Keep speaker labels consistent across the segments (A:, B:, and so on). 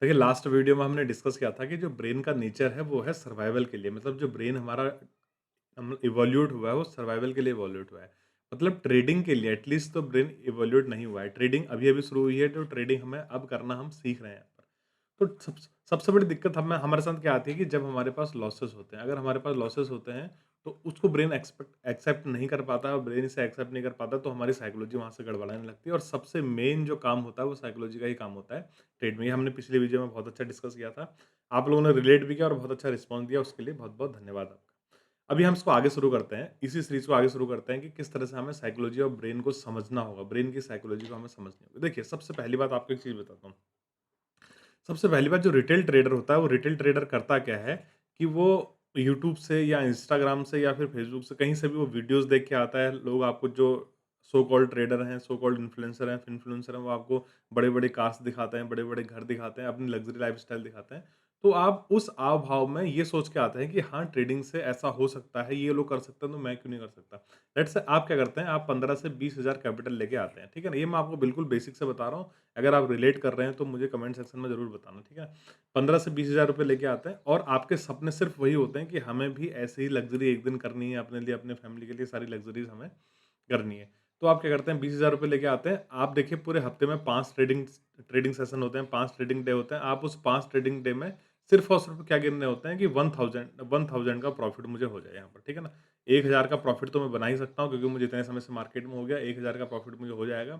A: देखिए last video में हमने डिस्कस किया था कि जो ब्रेन का नेचर है वो है सर्वाइवल के लिए मतलब जो ब्रेन हमारा हम इवोल्यूट हुआ है वो सर्वाइवल के लिए इवोल्यूट हुआ है। मतलब ट्रेडिंग के लिए एटलीस्ट तो ब्रेन इवोल्यूट नहीं हुआ है। ट्रेडिंग अभी-अभी शुरू हुई है तो ट्रेडिंग हमें अब करना हम सीख रहे हैं यहाँ पर। तो सबसे बड़ी दिक्कत हमें हमारे साथ क्या आती है कि जब हमारे पास लॉसेस होते हैं, अगर हमारे पास लॉसेस होते हैं तो उसको ब्रेन एक्सेप्ट नहीं कर पाता है और ब्रेन इसे एक्सेप्ट नहीं कर पाता तो हमारी साइकोलॉजी वहाँ से गड़बड़ाने लगती है और सबसे मेन जो काम होता है वो साइकोलॉजी का ही काम होता है ट्रेड में। ये हमने पिछले वीडियो में बहुत अच्छा डिस्कस किया था। आप लोगों ने रिलेट भी किया और बहुत अच्छा रिस्पॉन्स दिया, उसके लिए बहुत-बहुत धन्यवाद आपका। अभी हम इसको आगे शुरू करते हैं, इसी सीरीज़ को आगे शुरू करते हैं कि किस तरह से हमें साइकोलॉजी और ब्रेन को समझना होगा, ब्रेन की साइकोलॉजी को हमें समझनी होगी। देखिए, सबसे पहली बात आपको एक चीज़ बताता हूँ। सबसे पहली बात जो रिटेल ट्रेडर होता है, वो रिटेल ट्रेडर करता क्या है कि वो यूट्यूब से या इंस्टाग्राम से या फिर फेसबुक से कहीं से भी वो वीडियोज़ देख के आता है। लोग आपको जो सो कॉल्ड ट्रेडर हैं, सो कॉल्ड इन्फ्लुएंसर हैं, वो आपको बड़े-बड़े कार्स दिखाते हैं, बड़े-बड़े घर दिखाते हैं, अपनी लग्ज़री लाइफ़स्टाइल दिखाते हैं। तो आप उस आव-भाव में ये सोच के आते हैं कि हाँ, ट्रेडिंग से ऐसा हो सकता है, ये लोग कर सकते हैं, तो मैं क्यों नहीं कर सकता? लेट्स से आप क्या करते हैं, आप 15 से 20,000 कैपिटल लेके आते हैं, ठीक है ना? ये मैं आपको बिल्कुल बेसिक से बता रहा हूँ। अगर आप रिलेट कर रहे हैं तो मुझे कमेंट सेक्शन में ज़रूर बताना, ठीक है? 15 से 20,000 रुपए लेके आते हैं और आपके सपने सिर्फ़ वही होते हैं कि हमें भी ऐसे ही लग्ज़री एक दिन करनी है अपने लिए, अपने फैमिली के लिए सारी लग्ज़रीज़ हमें करनी है। तो आप क्या करते हैं 20,000 रुपए लेके आते हैं। आप देखिए पूरे हफ्ते में 5 ट्रेडिंग सेशन होते हैं, 5 ट्रेडिंग डे होते हैं। आप उस 5 ट्रेडिंग डे में सिर्फ़ और सिर्फ़ क्या गिनने होते हैं कि 1000 का प्रॉफ़िट मुझे हो जाए यहाँ पर, ठीक है ना? 1000 का प्रॉफ़िट तो मैं बना ही सकता हूँ क्योंकि मुझे इतने समय से मार्केट में हो गया, 1000 का प्रॉफ़िट मुझे हो जाएगा।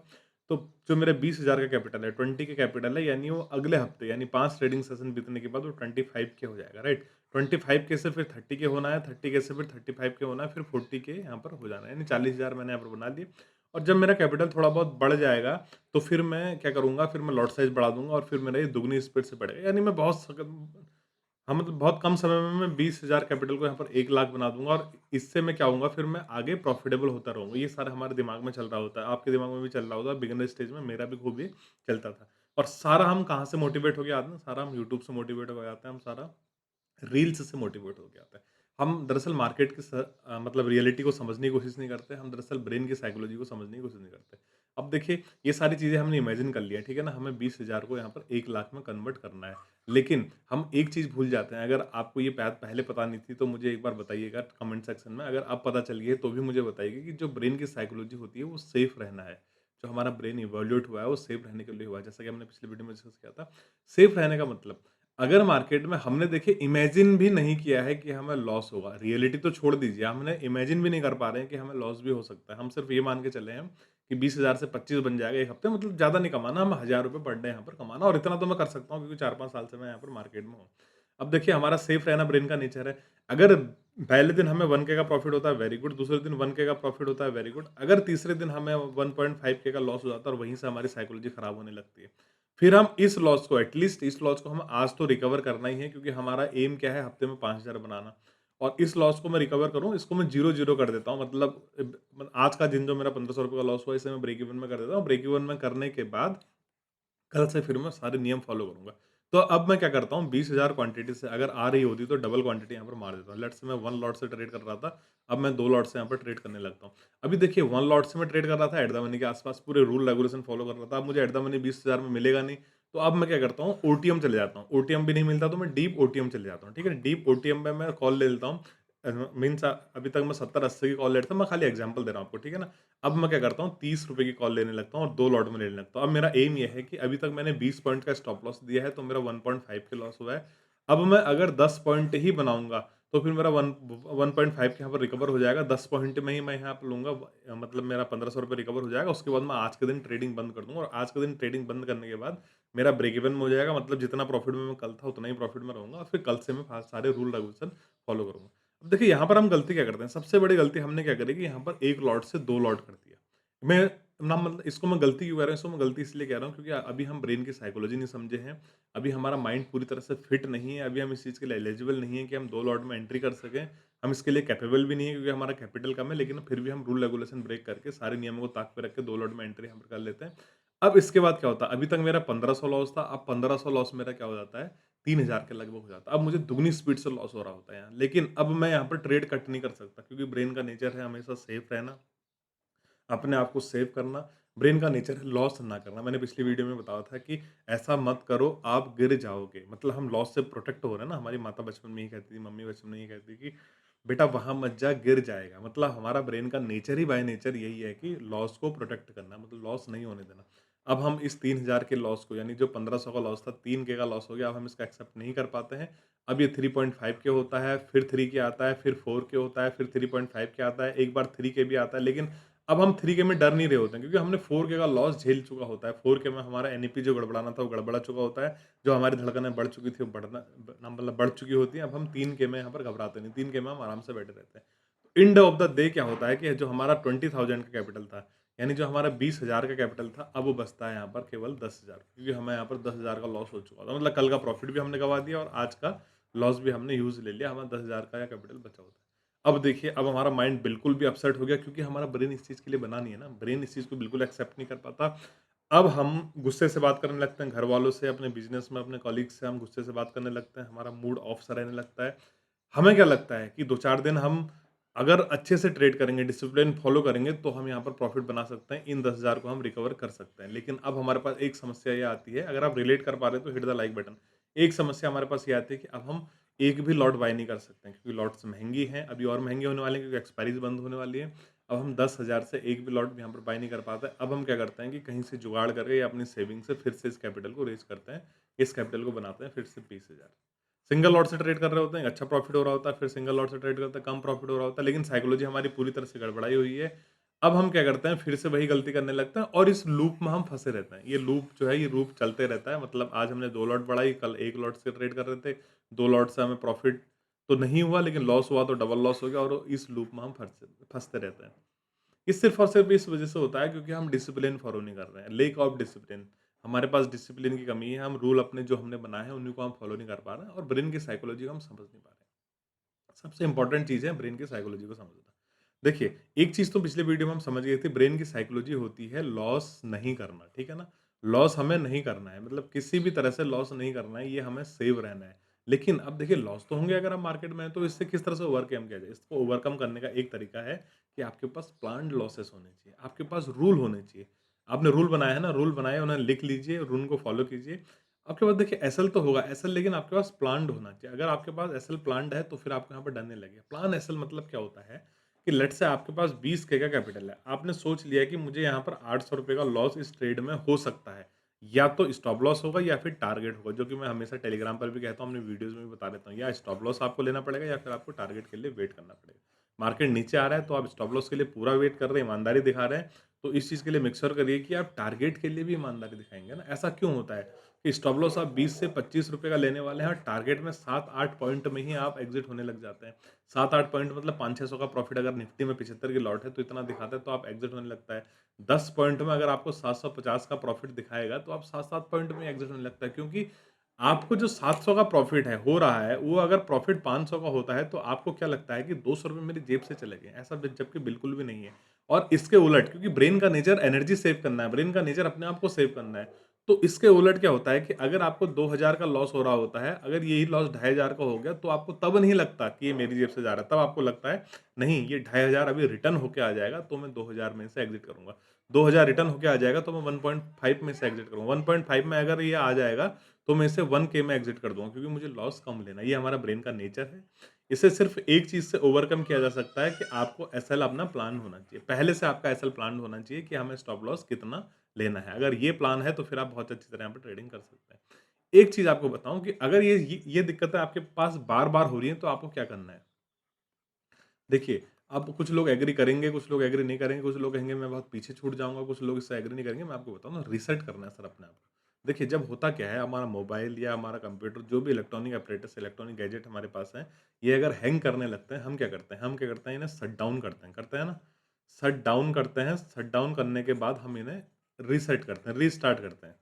A: तो जो मेरे 20,000 का कैपिटल है, 20 के कैपिटल है यानी वो अगले हफ्ते यानी 5 ट्रेडिंग सेशन बीतने के बाद वो 25 के हो जाएगा, राइट? 25 के से फिर 30 के होना है, 30 के से फिर 35 के होना है, फिर 40 के यहाँ पर हो जाना है, यानी 40,000 मैंने यहाँ पर बना दिए। और जब मेरा कैपिटल थोड़ा बहुत बढ़ जाएगा, तो फिर मैं क्या करूँगा, फिर मैं लॉट साइज़ बढ़ा दूँगा और फिर मेरा ये दुगनी स्पीड से बढ़ेगा। यानी मैं बहुत हाँ, मतलब बहुत कम समय में मैं 20,000 कैपिटल को यहाँ पर 1,00,000 बना दूँगा और इससे मैं क्या होऊँगा, फिर मैं आगे प्रॉफ़िटेबल होता रहूँगा। ये सारा हमारे दिमाग में चल रहा होता है, आपके दिमाग में भी चल रहा होता है, बिगिनर स्टेज में मेरा भी खूब ये चलता था। और सारा हम कहाँ से मोटिवेट हो के आते हैं, सारा हम यूट्यूब से मोटिवेट हो के आते हैं, हम सारा रील्स से मोटिवेट होके आता है। हम दरअसल मार्केट की मतलब रियलिटी को समझने की कोशिश नहीं करते, हम दरअसल ब्रेन की साइकोलॉजी को समझने की कोशिश नहीं करते। अब देखिए, ये सारी चीज़ें हमने इमेजिन कर लिया है, ठीक है ना? हमें 20,000 को यहाँ पर 1,00,000 में कन्वर्ट करना है। लेकिन हम एक चीज़ भूल जाते हैं, अगर आपको ये बात पहले पता नहीं थी, तो मुझे एक बार बताइएगा कमेंट सेक्शन में। अगर अब पता चल गई है, तो भी मुझे बताइए कि जो ब्रेन की साइकोलॉजी होती है, वो सेफ रहना है। जो हमारा ब्रेन इवोल्यूट हुआ है, वो सेफ रहने के लिए हुआ है, जैसा कि हमने पिछले वीडियो में डिस्कस किया था। सेफ रहने का मतलब अगर मार्केट में हमने देखिए इमेजिन भी नहीं किया है कि हमें लॉस होगा, रियलिटी तो छोड़ दीजिए, हमने इमेजिन भी नहीं कर पा रहे हैं कि हमें लॉस भी हो सकता है। हम सिर्फ़ ये मान के चले हैं कि 20,000 से 25 बन जाएगा 1 हफ्ते में, मतलब ज़्यादा नहीं कमाना, हमें ₹1000 पर डे यहाँ पर कमाना और इतना तो मैं कर सकता हूँ क्योंकि 4-5 साल से मैं यहाँ पर मार्केट में हूँ। अब देखिए हमारा सेफ रहना ब्रेन का नेचर है। अगर पहले दिन हमें 1 के का प्रॉफिट होता है वेरी गुड, दूसरे दिन 1 के का प्रॉफिट होता है वेरी गुड। अगर तीसरे दिन हमें 1.5 के का लॉस हो जाता है और वहीं से हमारी साइकोलॉजी खराब होने लगती है। फिर हम इस लॉस को एटलीस्ट इस लॉस को हम आज तो रिकवर करना ही है क्योंकि हमारा एम क्या है हफ्ते में 5,000 बनाना और इस लॉस को मैं रिकवर करूँ, इसको मैं 0-0 कर देता हूँ। मतलब आज का दिन जो मेरा ₹1,500 का लॉस हुआ, इसे मैं ब्रेक इवन में कर देता हूँ। ब्रेक इवन में करने के बाद कल से फिर मैं सारे नियम फ़ॉलो करूँगा। तो अब मैं क्या करता हूँ 20,000 क्वांटिटी से अगर आ रही होती तो डबल क्वांटिटी यहाँ पर मार देता हूँ। लेट्स से मैं 1 लॉट से ट्रेड कर रहा था, अब मैं 2 लॉट से यहाँ पर ट्रेड करने लगता हूँ। अभी देखिए 1 लॉट से मैं ट्रेड कर रहा था एट द मनी के आस-पास, पूरे रूल रेगुलेशन फ़ॉलो कर रहा था। अब मुझे एट द मनी 20,000 में मिलेगा नहीं, तो अब मैं क्या करता हूँ ओटीएम चले जाता हूँ। ओटीएम भी नहीं मिलता तो मैं डीप ओटीएम चले जाता हूँ, ठीक है? डीप ओटीएम में मैं कॉल ले लेता हूँ। मीन्स अभी तक मैं 70-80 की कॉल ले रहा था, मैं खाली एग्ज़ाम्पल दे रहा हूँ आपको, ठीक है ना? अब मैं क्या करता हूँ ₹30 की कॉल लेने लगता हूँ और 2 लॉट में लेने लगता हूँ। अब मेरा एम ये है कि अभी तक मैंने 20 पॉइंट का स्टॉप लॉस दिया है, तो मेरा 1.5 के लॉस हुआ है। अब मैं अगर 10 पॉइंट ही बनाऊँगा, तो फिर मेरा 1.5 के यहाँ पर रिकवर हो जाएगा। 10 पॉइंट में ही मैं यहाँ पे लूँगा, मतलब मेरा ₹1,500 रिकवर हो जाएगा। उसके बाद मैं आज के दिन ट्रेडिंग बंद कर दूँगा और आज के दिन ट्रेडिंग बंद करने के बाद मेरा ब्रेक इवन में हो जाएगा। मतलब जितना प्रॉफ़िट में मैं कल था, उतना ही प्रॉफ़िट में रहूँगा और फिर कल से मैं सारे रूल रेगुलेशन फ़ॉलो करूँगा। अब देखिए यहाँ पर हम गलती क्या करते हैं, सबसे बड़ी गलती हमने क्या करी कि यहाँ पर 1 लॉट से 2 लॉट कर दिया। मैं ना मतलब इसको मैं गलती क्यों कह रहा हूँ, इसको मैं गलती इसलिए कह रहा हूँ क्योंकि अभी हम ब्रेन की साइकोलॉजी नहीं समझे हैं, अभी हमारा माइंड पूरी तरह से फिट नहीं है, अभी हम इस चीज़ के लिए एलिजिबल नहीं है कि हम 2 लॉट में एंट्री कर सकें। हम इसके लिए कैपेबल भी नहीं है क्योंकि हमारा कैपिटल कम है, लेकिन फिर भी हम रूल रेगुलेशन ब्रेक करके सारे नियमों को ताक पे रख के 2 लॉट में एंट्री हम कर लेते हैं। अब इसके बाद क्या होता है, अभी तक मेरा 1500 लॉस था, अब 1500 लॉस मेरा क्या हो जाता है, 3000 के लगभग हो जाता है। अब मुझे दुगनी स्पीड से लॉस हो रहा होता है यहाँ। लेकिन अब मैं यहाँ पर ट्रेड कट नहीं कर सकता क्योंकि ब्रेन का नेचर है हमेशा सेफ रहना, अपने आप को सेव करना। ब्रेन का नेचर है लॉस ना करना। मैंने पिछली वीडियो में बताया था कि ऐसा मत करो, आप गिर जाओगे। मतलब हम लॉस से प्रोटेक्ट हो रहे हैं ना, हमारी माता बचपन में ही कहती थी, मम्मी बचपन में ही कहती थी कि बेटा वहाँ मत जा, गिर जाएगा। मतलब हमारा ब्रेन का नेचर ही बाय नेचर यही है कि लॉस को प्रोटेक्ट करना, मतलब लॉस नहीं होने देना। अब हम इस 3000 के लॉस को, यानी जो 1500 का लॉस था, 3 के का लॉस हो गया, अब हम इसको एक्सेप्ट नहीं कर पाते हैं। अब ये 3.5 के होता है, फिर 3 के आता है, फिर 4 के होता है, फिर 3.5 के आता है, एक बार 3 के भी आता है, लेकिन अब हम 3 के में डर नहीं रहे होते हैं, क्योंकि हमने 4 के का लॉस झेल चुका होता है। 4 के में हमारा एनईपी जो गड़बड़ाना था, वो गड़बड़ा चुका होता है। जो हमारी धड़कनें बढ़ चुकी थी, वो मतलब बढ़ चुकी होती हैं। अब हम 3 के में यहाँ पर घबराते नहीं, 3 के में हम आराम से बैठे रहते हैं। एंड ऑफ द डे क्या होता है कि जो हमारा 20,000 का कैपिटल था, यानी जो हमारा 20,000 का कैपिटल था, अब वो बचता है यहाँ पर केवल 10,000, क्योंकि हमें यहाँ पर 10,000 का लॉस हो चुका था। मतलब कल का प्रॉफिट भी हमने गँवा दिया और आज का लॉस भी हमने यूज़ ले लिया, हमारा 10,000 का कैपिटल बचा होता है। अब देखिए, अब हमारा माइंड बिल्कुल भी अपसेट हो गया, क्योंकि हमारा ब्रेन इस चीज़ के लिए बना नहीं है ना, ब्रेन इस चीज़ को बिल्कुल एक्सेप्ट नहीं कर पाता। अब हम गुस्से से बात करने लगते हैं, घर वालों से, अपने बिज़नेस में, अपने कलीग्स से हम गुस्से से बात करने लगते हैं, हमारा मूड ऑफ सा रहने लगता है। हमें क्या लगता है कि 2-4 दिन हम अगर अच्छे से ट्रेड करेंगे, डिसिप्लिन फ़ॉलो करेंगे, तो हम यहाँ पर प्रॉफ़िट बना सकते हैं, इन 10,000 को हम रिकवर कर सकते हैं। लेकिन अब हमारे पास एक समस्या ये आती है, अगर आप रिलेट कर पा रहे हैं तो हिट द लाइक बटन। एक समस्या हमारे पास ये आती है कि अब हम एक भी लॉट बाय नहीं कर सकते हैं, क्योंकि लॉट्स महँगी हैं, अभी और महँगे होने वाले हैं, क्योंकि एक्सपायरीज़ बंद होने वाली है। अब हम 10,000 से एक भी लॉट यहाँ पर बाय नहीं कर पाते। अब हम क्या करते हैं कि कहीं से जुगाड़ करके या अपनी सेविंग से फिर से इस कैपिटल को रेज़ करते हैं। इस कैपिटल को बनाते हैं फिर से 20,000। सिंगल लॉट से ट्रेड कर रहे होते हैं, अच्छा प्रॉफिट हो रहा होता है, फिर सिंगल लॉट से ट्रेड करते हैं, कम प्रॉफिट हो रहा होता है, लेकिन साइकोलॉजी हमारी पूरी तरह से गड़बड़ाई हुई है। अब हम क्या करते हैं, फिर से वही गलती करने लगते हैं और इस लूप में हम फँसे रहते हैं। ये लूप जो है, ये लूप चलते रहता है। मतलब आज हमने 2 लॉट बढ़ाई, कल 1 लॉट से ट्रेड कर रहे थे, 2 लॉट से हमें प्रॉफिट तो नहीं हुआ, लेकिन लॉस हुआ तो डबल लॉस हो गया और इस लूप में हम फँसे फँसते रहते हैं। ये सिर्फ़ और सिर्फ़ इस वज़ह से होता है, क्योंकि हम डिसिप्लिन फ़ॉलो नहीं कर रहे हैं, लैक ऑफ डिसिप्लिन। हमारे पास डिसिप्लिन की कमी है, हम रूल अपने जो हमने बनाए हैं, उन्हीं को हम फ़ॉलो नहीं कर पा रहे हैं और ब्रेन की साइकोलॉजी को हम समझ नहीं पा रहे हैं। सबसे इम्पोर्टेंट चीज़ है ब्रेन की साइकोलॉजी को समझना। देखिए, एक चीज़ तो पिछले वीडियो में हम समझ गए थे, ब्रेन की साइकोलॉजी होती है लॉस नहीं करना, ठीक है ना? लॉस हमें नहीं करना है, मतलब किसी भी तरह से लॉस नहीं करना है, ये हमें सेव रहना है। लेकिन अब देखिए, लॉस तो होंगे अगर हम मार्केट में हैं, तो इससे किस तरह से ओवरकम किया जाए? इसको ओवरकम करने का एक तरीका है कि आपके पास प्लान्ड लॉसेस होने चाहिए, आपके पास रूल होने चाहिए। आपने रूल बनाया है ना, रूल बनाए, उन्हें लिख लीजिए, रूल को फ़ॉलो कीजिए। आपके पास देखिए एसएल तो होगा, एसएल, लेकिन आपके पास प्लान्ड होना चाहिए। अगर आपके पास एसएल प्लान्ड है, तो फिर आपको यहाँ पर डरने लगेगा। प्लान एसएल मतलब क्या होता है कि लेट्स से आपके पास 20 के का कैपिटल है। आपने सोच लिया है कि मुझे यहाँ पर ₹800 का लॉस इस ट्रेड में हो सकता है। या तो स्टॉप लॉस होगा या फिर टारगेट होगा, जो कि मैं हमेशा टेलीग्राम पर भी कहता हूँ, अपनी वीडियोज़ में भी बता देता हूँ। या स्टॉप लॉस आपको लेना पड़ेगा या फिर आपको टारगेट के लिए वेट करना पड़ेगा। मार्केट नीचे आ रहा है तो आप स्टॉप लॉस के लिए पूरा वेट कर रहे हैं, ईमानदारी दिखा रहे हैं, तो इस चीज़ के लिए मेक श्योर करिए कि आप टारगेट के लिए भी ईमानदारी दिखाएँगे ना। ऐसा क्यों होता है कि स्टॉप लॉस आप 20 से ₹25 का लेने वाले हैं और टारगेट में 7-8 पॉइंट में ही आप एग्ज़िट होने लग जाते हैं। 7-8 पॉइंट मतलब 500-600 का प्रॉफिट, अगर निफ्टी में 75 की लॉट है तो इतना दिखाता है, तो आप एग्ज़िट होने लगता है। 10 पॉइंट में अगर आपको 750 का प्रॉफिट दिखाएगा, तो आप 7-7 पॉइंट में एग्ज़िट होने लगता है, क्योंकि आपको जो 700 का प्रॉफिट है, हो रहा है, वो अगर प्रॉफिट 500 का होता है, तो आपको क्या लगता है कि ₹200 मेरी जेब से चले गए। ऐसा ब जबकि बिल्कुल भी नहीं है। और इसके उलट, क्योंकि ब्रेन का नेचर एनर्जी सेव करना है, ब्रेन का नेचर अपने आप को सेव करना है। तो इसके उलट क्या होता है कि अगर आपको 2000 का लॉस हो रहा होता है, अगर यही लॉस 2500 का हो गया, तो आपको तब नहीं लगता कि ये मेरी जेब से जा रहा है। तब आपको लगता है, नहीं, ये 2500 अभी रिटर्न होके आ जाएगा, तो मैं 2000 में से एग्ज़िट करूँगा। 2000 रिटर्न होके आ जाएगा, तो मैं 1.5 में से एग्ज़िट करूँगा। 1.5 में अगर ये आ जाएगा, तो मैं इसे 1 के में एग्ज़िट कर दूँगा, क्योंकि मुझे लॉस कम लेना है। ये हमारा ब्रेन का नेचर है। इसे सिर्फ़ एक चीज़ से ओवरकम किया जा सकता है कि आपको एसएल अपना प्लान होना चाहिए। पहले से आपका एसएल प्लान होना चाहिए कि हमें स्टॉप लॉस कितना लेना है। अगर ये प्लान है, तो फिर आप बहुत अच्छी तरह यहाँ पे ट्रेडिंग कर सकते हैं। एक चीज़ आपको बताऊँ कि अगर ये दिक्कतें आपके पास बार-बार हो रही हैं, तो आपको क्या करना है? देखिए, अब कुछ लोग एग्री करेंगे, कुछ लोग एग्री नहीं करेंगे, कुछ लोग कहेंगे मैं बहुत पीछे छूट जाऊँगा, कुछ लोग इससे एग्री नहीं करेंगे। मैं आपको बताऊँ ना, रीसेट करना है सर अपने आप को। देखिए, जब होता क्या है, हमारा मोबाइल या हमारा कंप्यूटर, जो भी इलेक्ट्रॉनिक एपरेटस, इलेक्ट्रॉनिक गैजेट हमारे पास हैं, ये अगर हैंग करने लगते हैं, हम क्या करते हैं? हम क्या करते हैं, इन्हें शट डाउन करते हैं ना? शट डाउन करते हैं, शट डाउन करने के बाद हम इन्हें रीसेट करते हैं, रीस्टार्ट करते हैं।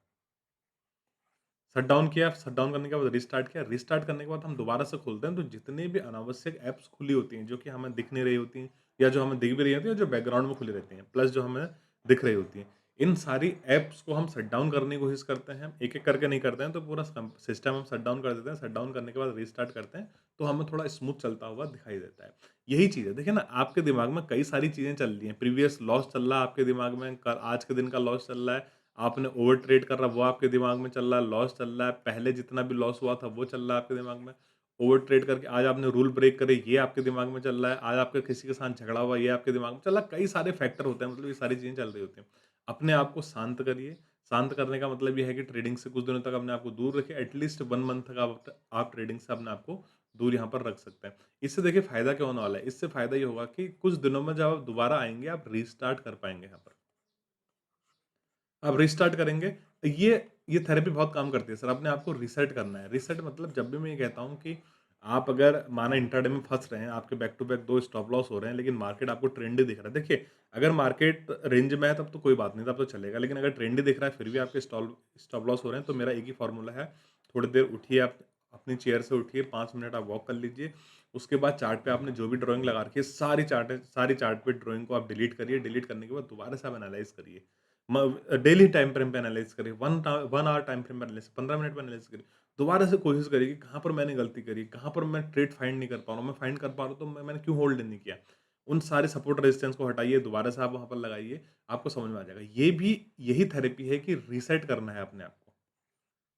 A: शट डाउन किया, शट डाउन करने के बाद रिस्टार्ट किया, रिस्टार्ट करने के बाद हम दोबारा से खोलते हैं, तो जितनी भी अनावश्यक ऐप्स खुली होती हैं, जो कि हमें दिख नहीं रही होती हैं, या जो हमें दिख भी रही होती हैं, जो बैकग्राउंड में खुली रहती हैं, प्लस जो हमें दिख रही होती हैं, इन सारी ऐप्स को हम शट डाउन करने की कोशिश करते हैं, एक-एक करके नहीं करते हैं, तो पूरा सिस्टम हम शट डाउन कर देते हैं, शट डाउन करने के बाद रीस्टार्ट करते हैं, तो हमें थोड़ा स्मूथ चलता हुआ दिखाई देता है। यही चीज़ है, देखिए ना आपके दिमाग में कई सारी चीज़ें चल रही हैं, प्रीवियस लॉस चल रहा है आपके दिमाग में, क आज के दिन का लॉस चल रहा है, आपने ओवर ट्रेड कर रहा है वो आपके दिमाग में चल रहा है, लॉस चल रहा है, पहले जितना भी लॉस हुआ था वो चल रहा है आपके दिमाग में, ओवर ट्रेड करके आज आपने रूल ब्रेक करे ये आपके दिमाग में चल रहा है, आज आपका किसी के साथ झगड़ा हुआ ये आपके दिमाग में चल रहा है, कई सारे फैक्टर होते हैं मतलब ये सारी चीज़ें चल रही होती हैं। अपने आप को शांत करिए, शांत करने का मतलब ये है कि ट्रेडिंग से कुछ दिनों तक अपने आप को दूर रखिए, एटलीस्ट 1 मंथ तक आप ट्रेडिंग से अपने आप को दूर यहाँ पर रख सकते हैं। इससे देखिए फ़ायदा क्या होने वाला है, इससे फ़ायदा ये होगा कि कुछ दिनों में जब आप दोबारा आएँगे, आप रीस्टार्ट कर पाएँगे यहाँ पर। आप रीस्टार्ट करेंगे, ये ये थेरेपी बहुत काम करती है सर, अपने आप को रीसेट करना है। रीसेट मतलब जब भी मैं ये कहता हूँ कि आप अगर माना इंट्राडे में फँस रहे हैं, आपके back to back 2 stop loss हो रहे हैं, लेकिन मार्केट आपको ट्रेंडी दिख रहा है। देखिए, अगर मार्केट रेंज में है तब तो कोई बात नहीं, तब तो चलेगा, लेकिन अगर ट्रेंडी दिख रहा है फिर भी आपके स्टॉप लॉस हो रहे हैं, तो मेरा एक ही फ़ॉर्मूला है, थोड़ी देर उठिए आप अपनी चेयर से उठिए, 5 मिनट आप वॉक कर लीजिए। उसके बाद चार्ट पे आपने जो भी ड्राइंग लगा रखी है, सारी चार्ट पे ड्राइंग को आप डिलीट करिए, डिलीट करने के बाद दोबारा से आप एनालाइज़ करिए। डेली टाइम फ्रेम पे एनालाइज़ करिए, 1 आवर टाइम फ्रेम पे एनालाइज़ 15 मिनट में एनालाइज़ करिए। दोबारा से कोशिश करिए कि कहाँ पर मैंने गलती करी, कहाँ पर मैं ट्रेड फाइंड नहीं कर पा रहा हूँ, मैं फाइंड कर पा रहा हूँ तो मैंने क्यों होल्ड नहीं किया। उन सारे सपोर्ट रेजिस्टेंस को हटाइए, दोबारा से आप वहाँ पर लगाइए, आपको समझ में आ जाएगा। ये भी यही थेरेपी है कि रीसेट करना है अपने आप को।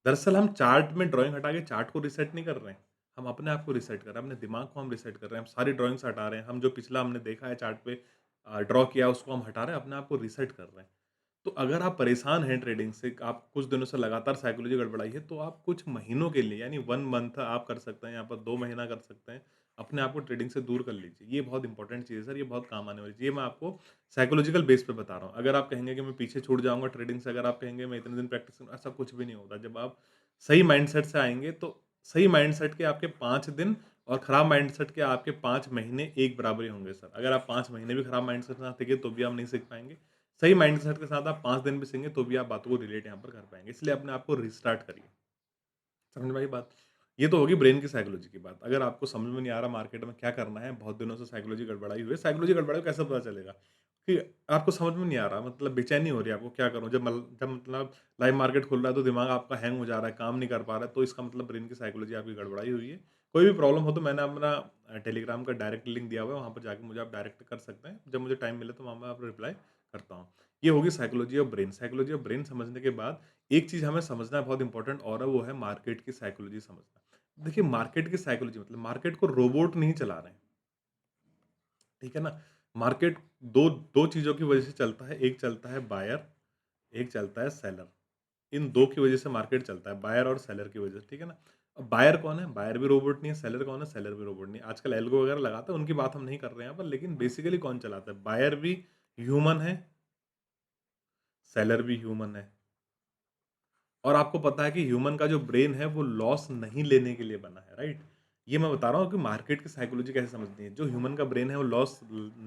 A: दरअसल हम चार्ट में ड्राइंग हटा के चार्ट को रीसेट नहीं कर रहे हैं, हम अपने आप को रीसेट कर रहे हैं, अपने दिमाग को हम रीसेट कर रहे हैं, हम सारी ड्राइंग्स हटा रहे हैं, हम जो पिछला हमने देखा है चार्ट पे ड्रॉ किया उसको हम हटा रहे हैं, अपने आप को रीसेट कर रहे हैं। तो अगर आप परेशान हैं ट्रेडिंग से, आप कुछ दिनों से लगातार साइकोलॉजी गड़बड़ाई है, तो आप कुछ महीनों के लिए यानी 1 मंथ आप कर सकते हैं, यहाँ पर 2 महीना कर सकते हैं, अपने आप को ट्रेडिंग से दूर कर लीजिए। ये बहुत इंपॉर्टेंट चीज़ है सर, ये बहुत काम आने वाली चीज़ है। ये मैं आपको साइकोलॉजिकल बेस पे बता रहा हूँ। अगर आप कहेंगे कि मैं पीछे छूट जाऊँगा ट्रेडिंग से, अगर आप कहेंगे मैं इतने दिन प्रैक्टिस करूँ, ऐसा कुछ भी नहीं होता। जब आप सही माइंडसेट से आएँगे, तो सही माइंडसेट के आपके 5 दिन और खराब माइंडसेट के आपके 5 महीने एक बराबर ही होंगे सर। अगर आप 5 महीने भी खराब माइंडसेट के साथ टिके, तो भी आप नहीं सीख पाएँगे। सही माइंडसेट के साथ आप 5 दिन भी सीखेंगे तो भी आप बातों को रिलेट यहाँ पर कर पाएँगे। इसलिए अपने आप को रिस्टार्ट करिए। समझ में आई बात? ये तो होगी ब्रेन की साइकोलॉजी की बात। अगर आपको समझ में नहीं आ रहा मार्केट में क्या करना है, बहुत दिनों से साइकोलॉजी गड़बड़ाई हुई है, साइकोलॉजी गड़बड़ाई को कैसे पता चलेगा? कि आपको समझ में नहीं आ रहा मतलब बेचैनी हो रही है आपको क्या करूँ? जब मतलब लाइव मार्केट खुल रहा है तो दिमाग आपका हैंग हो जा रहा है, काम नहीं कर पा रहा है, तो इसका मतलब ब्रेन की साइकोलॉजी आपकी गड़बड़ाई हुई है। कोई भी प्रॉब्लम हो तो मैंने अपना टेलीग्राम का डायरेक्ट लिंक दिया हुआ है, वहाँ पर जाके मुझे आप डायरेक्ट कर सकते हैं। जब मुझे टाइम मिले तो वहाँ मैं आपको रिप्लाई करता हूँ। ये होगी psychology of brain. Psychology of brain समझने के बाद एक चीज़ हमें समझना बहुत इंपॉर्टेंट और है, वो है मार्केट की साइकोलॉजी समझना। देखिए मार्केट की साइकोलॉजी मतलब मार्केट को रोबोट नहीं चला रहे हैं, ठीक है ना? मार्केट 2 चीज़ों की वज़ह से चलता है, एक चलता है बायर, एक चलता है सेलर। इन 2 की वज़ह से मार्केट चलता है, बायर और सेलर की वज़ह से, ठीक है ना? अब बायर कौन है? बायर भी रोबोट नहीं है, सेलर कौन है? सेलर भी रोबोट नहीं है। आजकल एल्गो वगैरह लगाते हैं, उनकी बात हम नहीं कर रहे हैं यहाँ पर, लेकिन बेसिकली कौन चलाता है? बायर भी ह्यूमन है, सेलर भी ह्यूमन है। और आपको पता है कि ह्यूमन का जो ब्रेन है वो लॉस नहीं लेने के लिए बना है, राइट? ये मैं बता रहा हूँ कि मार्केट की साइकोलॉजी कैसे समझनी है। जो ह्यूमन का ब्रेन है वो लॉस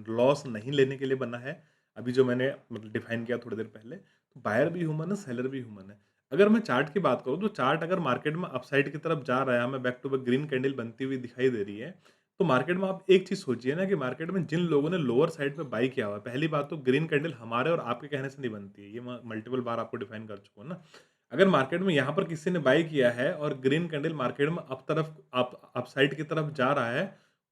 A: लॉस नहीं लेने के लिए बना है। अभी जो मैंने मतलब डिफाइन किया थोड़ी देर पहले, तो बायर भी ह्यूमन है, सेलर भी ह्यूमन है। अगर मैं चार्ट की बात करूँ तो चार्ट अगर मार्केट में अपसाइड की तरफ जा रहा है, हमें back to back green candle बनती हुई दिखाई दे रही है, तो मार्केट में आप एक चीज़ सोचिए ना कि मार्केट में जिन लोगों ने लोअर साइड पे बाय किया हुआ है, पहली बात तो ग्रीन कैंडल हमारे और आपके कहने से नहीं बनती है। ये मैं मल्टीपल बार आपको डिफाइन कर चुका हूँ ना। अगर मार्केट में यहाँ पर किसी ने बाय किया है और ग्रीन कैंडल मार्केट में अपसाइड की तरफ जा रहा है,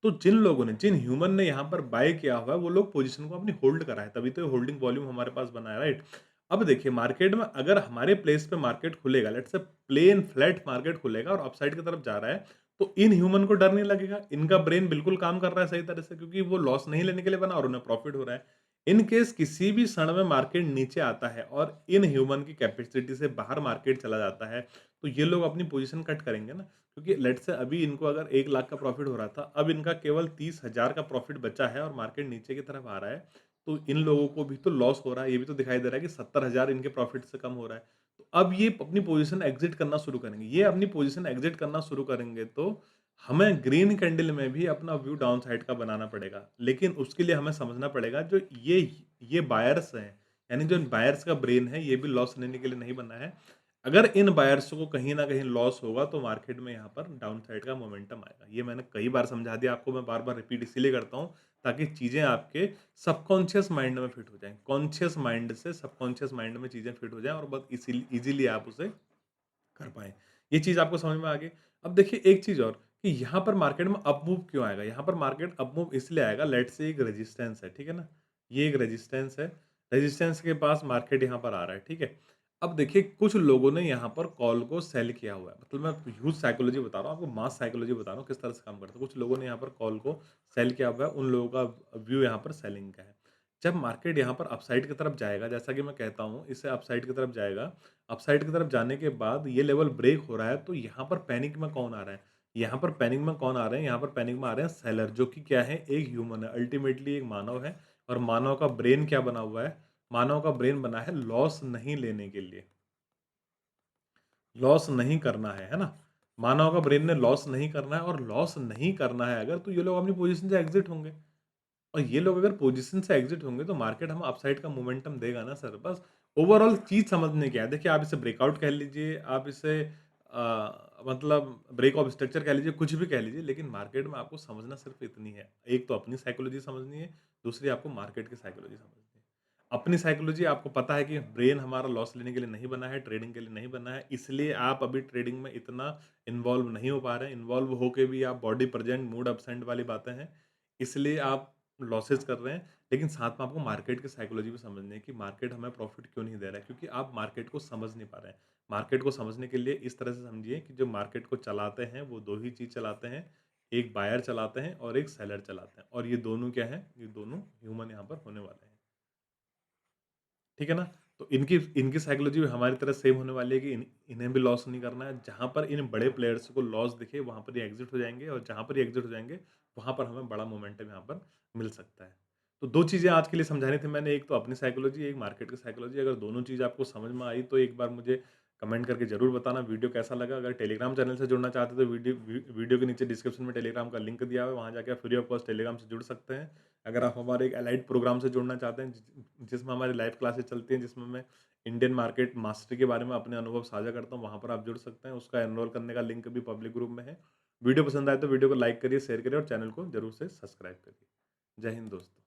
A: तो जिन लोगों ने जिन ह्यूमन ने यहाँ पर बाय किया हुआ है, वो लोग पोजीशन को अपनी होल्ड करा है, तभी तो ये होल्डिंग वॉल्यूम हमारे पास बना है, राइट? अब देखिए मार्केट में अगर हमारे प्लेस पे मार्केट खुलेगा, let's say plane flat market खुलेगा और अपसाइड की तरफ जा रहा है, तो इन ह्यूमन को डर नहीं लगेगा, इनका ब्रेन बिल्कुल काम कर रहा है सही तरह से क्योंकि वो लॉस नहीं लेने के लिए बना और उन्हें प्रॉफिट हो रहा है। इन केस किसी भी क्षण में मार्केट नीचे आता है और इन ह्यूमन की कैपेसिटी से बाहर मार्केट चला जाता है, तो ये लोग अपनी पोजीशन कट करेंगे ना, क्योंकि लेट्स से अभी इनको अगर 1 लाख का प्रॉफिट हो रहा था, अब इनका केवल 30,000 का प्रॉफिट बचा है और मार्केट नीचे की तरफ आ रहा है, तो इन लोगों को भी तो लॉस हो रहा है, ये भी तो दिखाई दे रहा है कि 70,000 इनके प्रॉफिट से कम हो रहा है। तो अब ये अपनी पोजीशन एग्ज़िट करना शुरू करेंगे। ये अपनी पोजीशन एग्ज़िट करना शुरू करेंगे तो हमें ग्रीन कैंडल में भी अपना व्यू डाउन साइड का बनाना पड़ेगा। लेकिन उसके लिए हमें समझना पड़ेगा जो ये बायर्स हैं, यानी जो बायर्स का ब्रेन है, ये भी लॉस लेने के लिए नहीं बना है। अगर इन बायर्स को कहीं न कहीं लॉस होगा तो मार्केट में यहाँ पर डाउन साइड का मोमेंटम आएगा। ये मैंने कई बार समझा दिया आपको, मैं बार-बार रिपीट इसीलिए करता हूँ ताकि चीज़ें आपके सबकॉन्शियस माइंड में फिट हो जाएँ। कॉन्शियस माइंड से सबकॉन्शियस माइंड में चीज़ें फिट हो जाएँ और बहुत ईज़िली आप उसे कर पाएँ। ये चीज़ आपको समझ में आ गई। अब देखिए एक चीज़ और कि यहाँ पर मार्केट में अप मूव क्यों आएगा? यहाँ पर मार्केट अप मूव इसलिए आएगा, लेट्स से एक रेजिस्टेंस है, ठीक है ना? ये एक रेजिस्टेंस है, रेजिस्टेंस के पास मार्केट यहाँ पर आ रहा है, ठीक है? अब देखिए कुछ लोगों ने यहाँ पर कॉल को सेल किया हुआ है, मतलब मैं ह्यूज साइकोलॉजी बता रहा हूँ आपको, मास साइकोलॉजी बता रहा हूँ किस तरह से काम करता है। कुछ लोगों ने यहाँ पर कॉल को सेल किया हुआ है, उन लोगों का व्यू यहाँ पर सेलिंग का है। जब मार्केट यहाँ पर अपसाइड की तरफ जाएगा, जैसा कि मैं कहता हूँ, इसे अपसाइड की तरफ जाएगा, अपसाइड की तरफ जाने के बाद ये लेवल ब्रेक हो रहा है, तो यहाँ पर पैनिक में कौन आ रहा है? यहाँ पर पैनिक में कौन आ रहे हैं? यहाँ पर पैनिक में आ रहे हैं सेलर, जो कि क्या है? एक ह्यूमन है, अल्टीमेटली एक मानव है। और मानव का ब्रेन क्या बना हुआ है? मानव का ब्रेन बना है लॉस नहीं लेने के लिए, लॉस नहीं करना है ना? मानव का ब्रेन ने लॉस नहीं करना है, और लॉस नहीं करना है अगर, तो ये लोग अपनी पोज़ीशन से एग्ज़िट होंगे। और ये लोग अगर पोजीशन से एग्ज़िट होंगे तो मार्केट हमें अपसाइड का मोमेंटम देगा ना सर। बस ओवरऑल चीज़ समझने की है। देखिए आप इसे ब्रेकआउट कह लीजिए, आप इसे मतलब ब्रेक ऑफ स्ट्रक्चर कह लीजिए, कुछ भी कह लीजिए, लेकिन मार्केट में आपको समझना सिर्फ़ इतनी है। एक तो अपनी साइकोलॉजी समझनी है, दूसरी आपको मार्केट की साइकोलॉजी समझनी है। अपनी साइकोलॉजी आपको पता है कि ब्रेन हमारा लॉस लेने के लिए नहीं बना है, ट्रेडिंग के लिए नहीं बना है, इसलिए आप अभी ट्रेडिंग में इतना इन्वॉल्व नहीं हो पा रहे हैं। इन्वॉल्व होके भी आप बॉडी प्रेज़ेंट, मूड एब्सेंट वाली बातें हैं, इसलिए आप लॉसेस कर रहे हैं। लेकिन साथ में आपको मार्केट की साइकोलॉजी भी समझनी है कि मार्केट हमें प्रॉफ़िट क्यों नहीं दे रहा है, क्योंकि आप मार्केट को समझ नहीं पा रहे हैं। मार्केट को समझने के लिए इस तरह से समझिए कि जो मार्केट को चलाते हैं, वो 2 ही चीज़ चलाते हैं, एक बायर चलाते हैं और एक सेलर चलाते हैं, और ये दोनों क्या हैं? ये दोनों ह्यूमन यहाँ पर होने वाले हैं। ठीक है ना? तो इनकी इनकी साइकोलॉजी भी हमारी तरह सेम होने वाली है कि इन्हें भी लॉस नहीं करना है। जहाँ पर इन बड़े प्लेयर्स को लॉस दिखे, वहाँ पर ये एग्ज़िट हो जाएँगे, और जहाँ पर ये एग्ज़िट हो जाएँगे, वहाँ पर हमें बड़ा मोमेंटम यहाँ पर मिल सकता है। तो 2 चीज़ें आज के लिए समझानी थी मैंने, एक तो अपनी साइकोलॉजी, एक मार्केट की साइकोलॉजी। अगर दोनों चीज़ आपको समझ में आई तो एक बार मुझे कमेंट करके ज़रूर बताना वीडियो कैसा लगा। अगर टेलीग्राम चैनल से जुड़ना चाहते हो तो वीडियो के नीचे डिस्क्रिप्शन में टेलीग्राम का लिंक दिया हुआ है, वहाँ जाके आप फ्री ऑफ कॉस्ट टेलीग्राम से जुड़ सकते हैं। अगर आप हमारे एक एलाइट प्रोग्राम से जुड़ना चाहते हैं, जिसमें हमारी लाइव क्लासेस चलती हैं, जिसमें मैं इंडियन मार्केट मास्टरी के बारे में अपने अनुभव साझा करता हूँ, वहाँ पर आप जुड़ सकते हैं। उसका एनरोल करने का लिंक भी पब्लिक ग्रुप में है। वीडियो पसंद आए तो वीडियो को लाइक करिए, शेयर करिए और चैनल को ज़रूर से सब्सक्राइब करिए। जय हिंद दोस्तों।